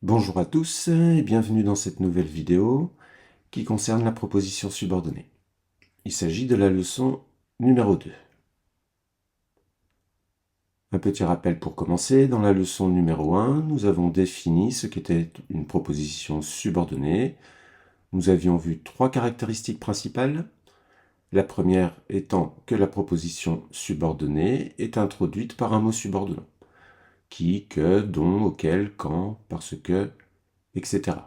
Bonjour à tous et bienvenue dans cette nouvelle vidéo qui concerne la proposition subordonnée. Il s'agit de la leçon numéro 2. Un petit rappel pour commencer, dans la leçon numéro 1, nous avons défini ce qu'était une proposition subordonnée. Nous avions vu 3 caractéristiques principales. La première étant que la proposition subordonnée est introduite par un mot subordonnant. Qui, que, dont, auquel, quand, parce que, etc.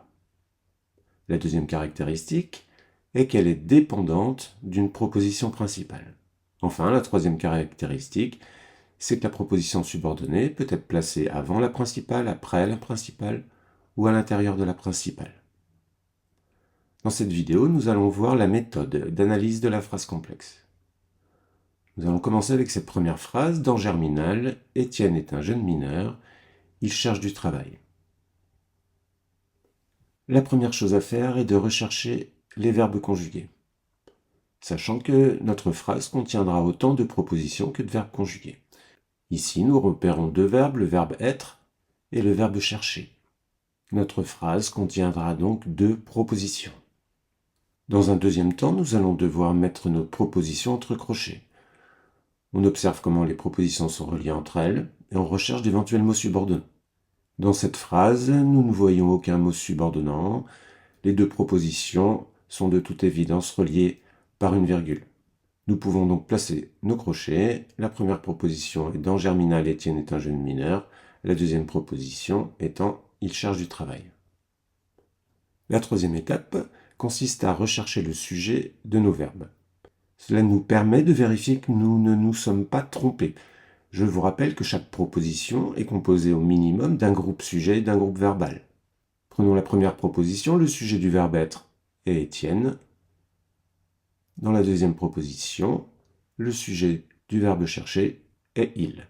La deuxième caractéristique est qu'elle est dépendante d'une proposition principale. Enfin, la troisième caractéristique, c'est que la proposition subordonnée peut être placée avant la principale, après la principale ou à l'intérieur de la principale. Dans cette vidéo, nous allons voir la méthode d'analyse de la phrase complexe. Nous allons commencer avec cette première phrase. Dans Germinal, Étienne est un jeune mineur, il cherche du travail. La première chose à faire est de rechercher les verbes conjugués, sachant que notre phrase contiendra autant de propositions que de verbes conjugués. Ici, nous repérons 2 verbes, le verbe être et le verbe chercher. Notre phrase contiendra donc 2 propositions. Dans un deuxième temps, nous allons devoir mettre nos propositions entre crochets. On observe comment les propositions sont reliées entre elles et on recherche d'éventuels mots subordonnés. Dans cette phrase, nous ne voyons aucun mot subordonnant. Les 2 propositions sont de toute évidence reliées par une virgule. Nous pouvons donc placer nos crochets. La première proposition est dans Germinal, Étienne est un jeune mineur. La deuxième proposition étant il cherche du travail. La troisième étape consiste à rechercher le sujet de nos verbes. Cela nous permet de vérifier que nous ne nous sommes pas trompés. Je vous rappelle que chaque proposition est composée au minimum d'un groupe sujet et d'un groupe verbal. Prenons la première proposition, le sujet du verbe être est Étienne. Dans la deuxième proposition, le sujet du verbe chercher est il.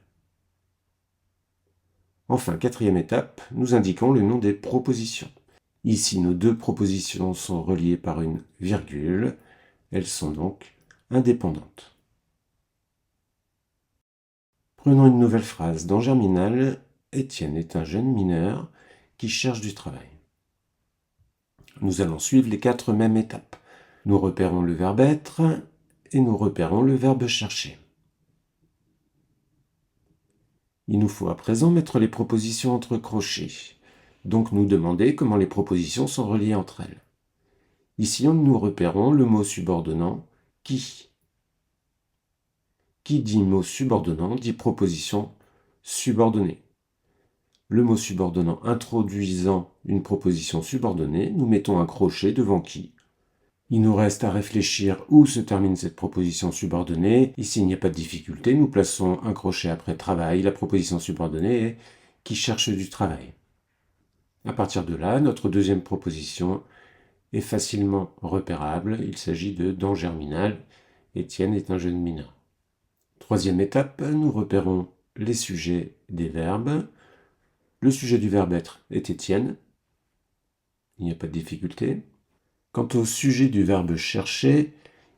Enfin, quatrième étape, nous indiquons le nom des propositions. Ici, nos 2 propositions sont reliées par une virgule. Elles sont donc indépendantes. Prenons une nouvelle phrase. Dans Germinal, Étienne est un jeune mineur qui cherche du travail. Nous allons suivre les 4 mêmes étapes. Nous repérons le verbe être et nous repérons le verbe chercher. Il nous faut à présent mettre les propositions entre crochets, donc nous demander comment les propositions sont reliées entre elles. Ici, nous repérons le mot subordonnant « qui ». Qui dit mot subordonnant dit proposition subordonnée. Le mot subordonnant introduisant une proposition subordonnée, nous mettons un crochet devant qui. Il nous reste à réfléchir où se termine cette proposition subordonnée. Ici, il n'y a pas de difficulté. Nous plaçons un crochet après travail. La proposition subordonnée est qui cherche du travail. À partir de là, notre deuxième proposition est facilement repérable. Il s'agit de dans Germinal, Étienne est un jeune mineur. Troisième étape, nous repérons les sujets des verbes. Le sujet du verbe être est Étienne. Il n'y a pas de difficulté. Quant au sujet du verbe chercher,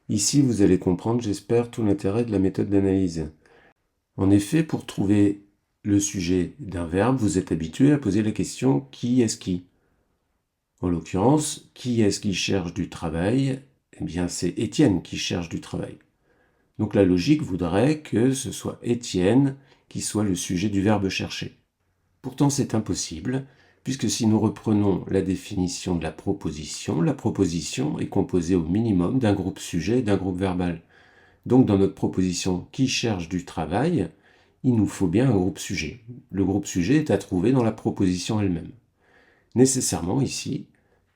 ici vous allez comprendre, j'espère, tout l'intérêt de la méthode d'analyse. En effet, pour trouver le sujet d'un verbe, vous êtes habitué à poser la question « qui est-ce qui ?» En l'occurrence, qui est-ce qui cherche du travail? Eh bien, c'est Étienne qui cherche du travail. Donc la logique voudrait que ce soit Étienne qui soit le sujet du verbe chercher. Pourtant, c'est impossible, puisque si nous reprenons la définition de la proposition est composée au minimum d'un groupe sujet et d'un groupe verbal. Donc dans notre proposition qui cherche du travail, il nous faut bien un groupe sujet. Le groupe sujet est à trouver dans la proposition elle-même. Nécessairement ici,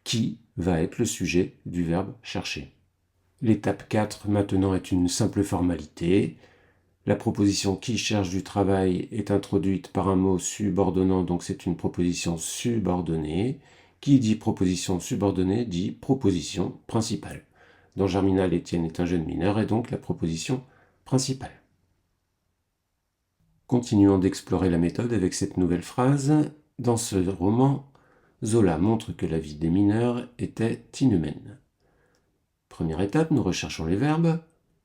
qui va être le sujet du verbe chercher. L'étape 4 maintenant est une simple formalité. La proposition qui cherche du travail est introduite par un mot subordonnant, donc c'est une proposition subordonnée. Qui dit proposition subordonnée dit proposition principale. Dans Germinal, Étienne est un jeune mineur et donc la proposition principale. Continuons d'explorer la méthode avec cette nouvelle phrase. Dans ce roman, Zola montre que la vie des mineurs était inhumaine. Première étape, nous recherchons les verbes.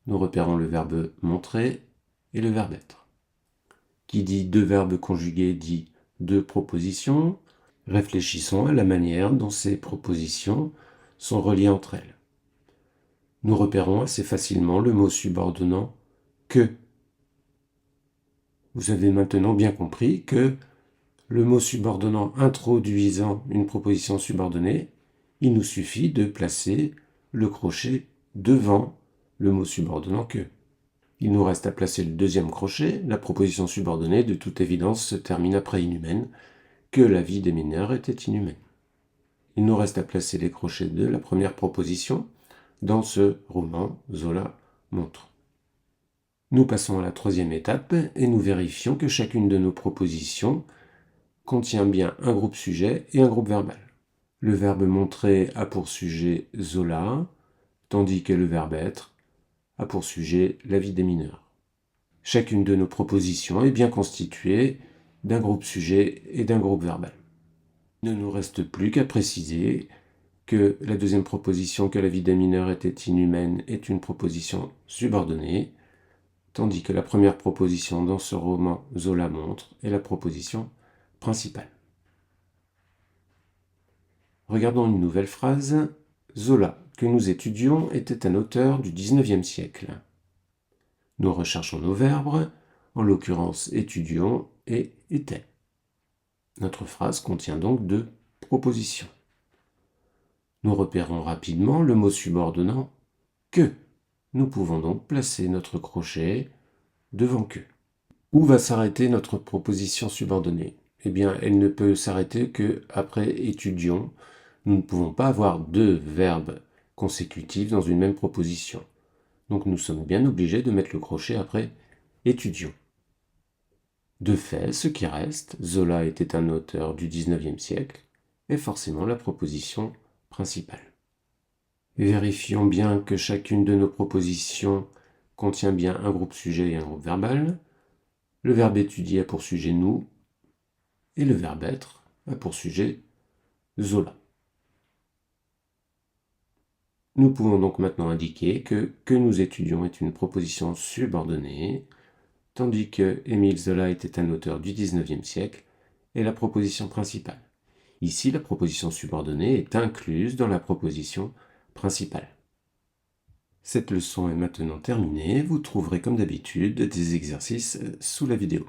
Nous repérons le verbe montrer et le verbe être. Qui dit 2 verbes conjugués dit 2 propositions. Réfléchissons à la manière dont ces propositions sont reliées entre elles. Nous repérons assez facilement le mot subordonnant « que ». Vous avez maintenant bien compris que le mot subordonnant introduisant une proposition subordonnée, il nous suffit de placer le crochet devant le mot subordonnant « que ». Il nous reste à placer le deuxième crochet. La proposition subordonnée, de toute évidence, se termine après inhumaine, que la vie des mineurs était inhumaine. Il nous reste à placer les crochets de la première proposition dans ce roman Zola montre. Nous passons à la troisième étape et nous vérifions que chacune de nos propositions contient bien un groupe sujet et un groupe verbal. Le verbe montrer a pour sujet Zola, tandis que le verbe être a pour sujet la vie des mineurs. Chacune de nos propositions est bien constituée d'un groupe sujet et d'un groupe verbal. Il ne nous reste plus qu'à préciser que la deuxième proposition, que la vie des mineurs était inhumaine, est une proposition subordonnée, tandis que la première proposition dans ce roman Zola montre est la proposition principale. Regardons une nouvelle phrase. Zola, que nous étudions, était un auteur du XIXe siècle. Nous recherchons nos verbes, en l'occurrence étudions et était. Notre phrase contient donc deux propositions. Nous repérons rapidement le mot subordonnant que. Nous pouvons donc placer notre crochet devant que. Où va s'arrêter notre proposition subordonnée? Eh bien, elle ne peut s'arrêter qu'après étudions. Nous ne pouvons pas avoir deux verbes consécutifs dans une même proposition. Donc nous sommes bien obligés de mettre le crochet après étudions. De fait, ce qui reste, Zola était un auteur du XIXe siècle, est forcément la proposition principale. Vérifions bien que chacune de nos propositions contient bien un groupe sujet et un groupe verbal. Le verbe étudier a pour sujet nous et le verbe être a pour sujet Zola. Nous pouvons donc maintenant indiquer que nous étudions est une proposition subordonnée, tandis que Émile Zola était un auteur du XIXe siècle est la proposition principale. Ici, la proposition subordonnée est incluse dans la proposition principale. Cette leçon est maintenant terminée. Vous trouverez comme d'habitude des exercices sous la vidéo.